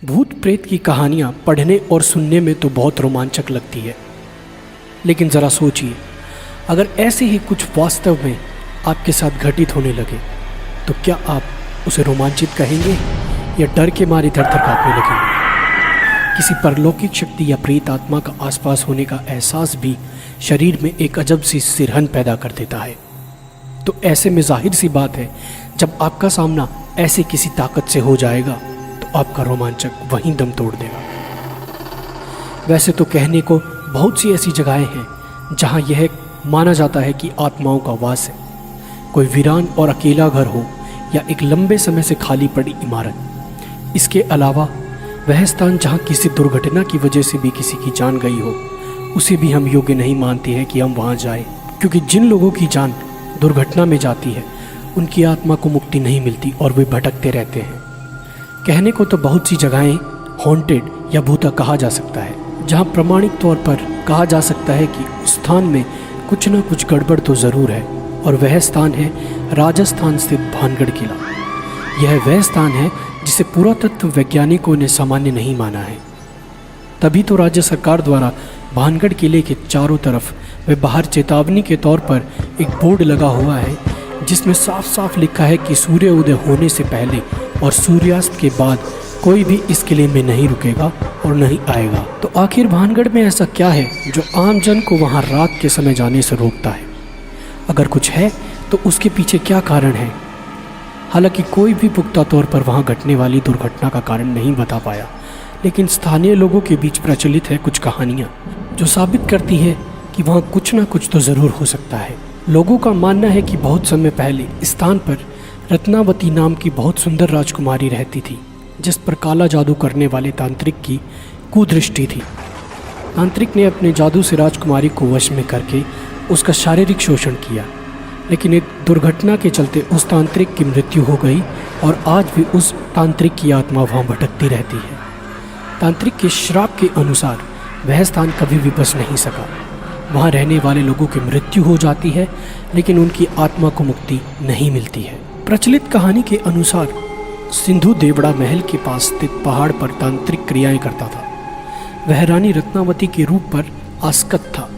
भूत प्रेत की कहानियाँ पढ़ने और सुनने में तो बहुत रोमांचक लगती है, लेकिन ज़रा सोचिए, अगर ऐसे ही कुछ वास्तव में आपके साथ घटित होने लगे तो क्या आप उसे रोमांचित कहेंगे या डर के मारे थर-थर कांपने लगेंगे। किसी परलौकिक शक्ति या प्रेत आत्मा का आसपास होने का एहसास भी शरीर में एक अजब सी सिरहन पैदा कर देता है। तो ऐसे में जाहिर सी बात है, जब आपका सामना ऐसे किसी ताकत से हो जाएगा तो आपका रोमांचक वहीं दम तोड़ देगा। वैसे तो कहने को बहुत सी ऐसी जगहें हैं जहां यह माना जाता है कि आत्माओं का वास है। कोई वीरान और अकेला घर हो या एक लंबे समय से खाली पड़ी इमारत। इसके अलावा वह स्थान जहां किसी दुर्घटना की वजह से भी किसी की जान गई हो, उसे भी हम योग्य नहीं मानते हैं कि हम वहां जाएं, क्योंकि जिन लोगों की जान दुर्घटना में जाती है उनकी आत्मा को मुक्ति नहीं मिलती और वे भटकते रहते हैं। कहने को तो बहुत सी जगहें हॉन्टेड या भूता कहा जा सकता है, जहां प्रमाणिक तौर पर कहा जा सकता है कि उस स्थान में कुछ न कुछ गड़बड़ तो ज़रूर है, और वह स्थान है राजस्थान स्थित भानगढ़ किला। यह वह स्थान है जिसे पुरातत्व वैज्ञानिकों ने सामान्य नहीं माना है। तभी तो राज्य सरकार द्वारा भानगढ़ किले के चारों तरफ व बाहर चेतावनी के तौर पर एक बोर्ड लगा हुआ है, जिसमें साफ साफ लिखा है कि सूर्य उदय होने से पहले और सूर्यास्त के बाद कोई भी इस किले में नहीं रुकेगा और नहीं आएगा। तो आखिर भानगढ़ में ऐसा क्या है जो आम जन को वहां रात के समय जाने से रोकता है? अगर कुछ है तो उसके पीछे क्या कारण है? हालांकि कोई भी पुख्ता तौर पर वहां घटने वाली दुर्घटना का कारण नहीं बता पाया, लेकिन स्थानीय लोगों के बीच प्रचलित है कुछ कहानियाँ जो साबित करती है कि वहाँ कुछ ना कुछ तो ज़रूर हो सकता है। लोगों का मानना है कि बहुत समय पहले इस स्थान पर रत्नावती नाम की बहुत सुंदर राजकुमारी रहती थी, जिस पर काला जादू करने वाले तांत्रिक की कुदृष्टि थी। तांत्रिक ने अपने जादू से राजकुमारी को वश में करके उसका शारीरिक शोषण किया, लेकिन एक दुर्घटना के चलते उस तांत्रिक की मृत्यु हो गई और आज भी उस तांत्रिक की आत्मा वहाँ भटकती रहती है। तांत्रिक के श्राप के अनुसार वह स्थान कभी भी बच नहीं सका। वहाँ रहने वाले लोगों की मृत्यु हो जाती है, लेकिन उनकी आत्मा को मुक्ति नहीं मिलती है। प्रचलित कहानी के अनुसार सिंधु देवड़ा महल के पास स्थित पहाड़ पर तांत्रिक क्रियाएं करता था। वह रानी रत्नावती के रूप पर आसक्त था।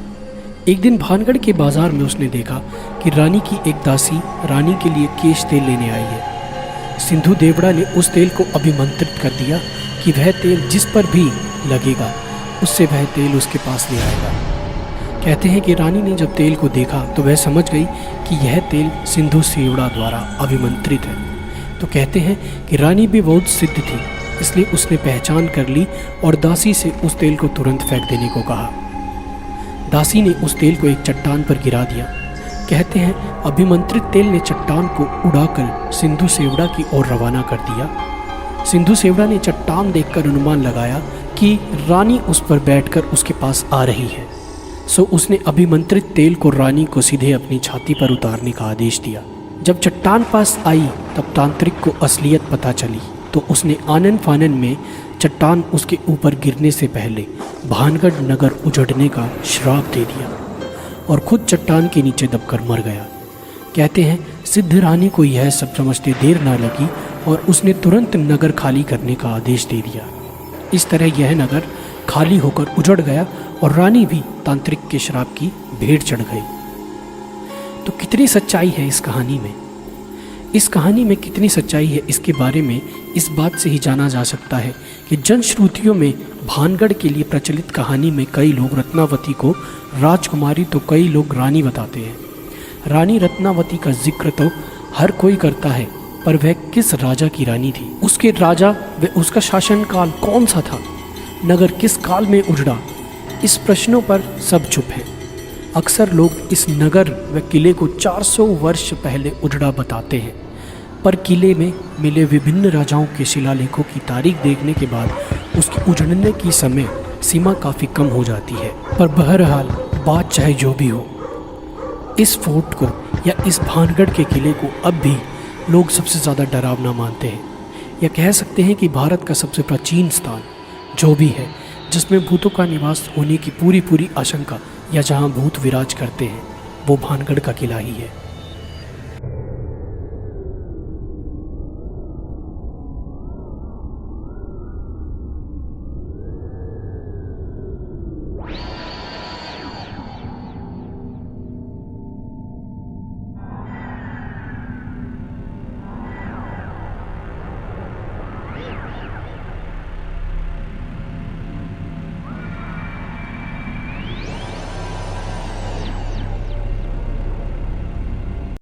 एक दिन भानगढ़ के बाजार में उसने देखा कि रानी की एक दासी रानी के लिए केश तेल लेने आई है। सिंधु देवड़ा ने उस तेल को अभिमंत्रित कर दिया कि वह तेल जिस पर भी लगेगा उससे वह तेल उसके पास ले आएगा। कहते हैं कि रानी ने जब तेल को देखा तो वह समझ गई कि यह तेल सिंधु सेवड़ा द्वारा अभिमंत्रित है। तो कहते हैं कि रानी भी बहुत सिद्ध थी, इसलिए उसने पहचान कर ली और दासी से उस तेल को तुरंत फेंक देने को कहा। दासी ने उस तेल को एक चट्टान पर गिरा दिया। कहते हैं अभिमंत्रित तेल ने चट्टान को उड़ाकर सिंधु सेवड़ा की ओर रवाना कर दिया। सिंधु सेवड़ा ने चट्टान देखकर अनुमान लगाया कि रानी उस पर बैठकर उसके पास आ रही है, सो उसने अभिमंत्रित तेल को रानी को सीधे अपनी छाती पर उतारने का आदेश दिया। जब चट्टान पास आई तब तांत्रिक को असलियत पता चली, तो उसने आनन फानन में चट्टान उसके ऊपर गिरने से पहले भानगढ़ नगर उजड़ने का श्राप दे दिया और खुद चट्टान के नीचे दबकर मर गया। कहते हैं सिद्ध रानी को यह सब समझते देर ना लगी और उसने तुरंत नगर खाली करने का आदेश दे दिया। इस तरह यह नगर खाली होकर उजड़ गया और रानी भी तांत्रिक के श्राप की भेंट चढ़ गई। तो कितनी सच्चाई है इस कहानी में? इस कहानी में कितनी सच्चाई है इसके बारे में इस बात से ही जाना जा सकता है कि जनश्रुतियों में भानगढ़ के लिए प्रचलित कहानी में कई लोग रत्नावती को राजकुमारी तो कई लोग रानी बताते हैं। रानी रत्नावती का जिक्र तो हर कोई करता है, पर वह किस राजा की रानी थी? उसके राजा व उसका शासनकाल कौन सा था? नगर किस काल में उजड़ा? इस प्रश्नों पर सब चुप हैं। अक्सर लोग इस नगर व किले को 400 वर्ष पहले उजड़ा बताते हैं, पर किले में मिले विभिन्न राजाओं के शिलालेखों की तारीख देखने के बाद उसके उजड़ने की समय सीमा काफ़ी कम हो जाती है। पर बहरहाल बात चाहे जो भी हो, इस फोर्ट को या इस भानगढ़ के किले को अब भी लोग सबसे ज़्यादा डरावना मानते हैं, या कह सकते हैं कि भारत का सबसे प्राचीन स्थान जो भी है जिसमें भूतों का निवास होने की पूरी आशंका या जहां भूत विराज करते हैं, वो भानगढ़ का किला ही है।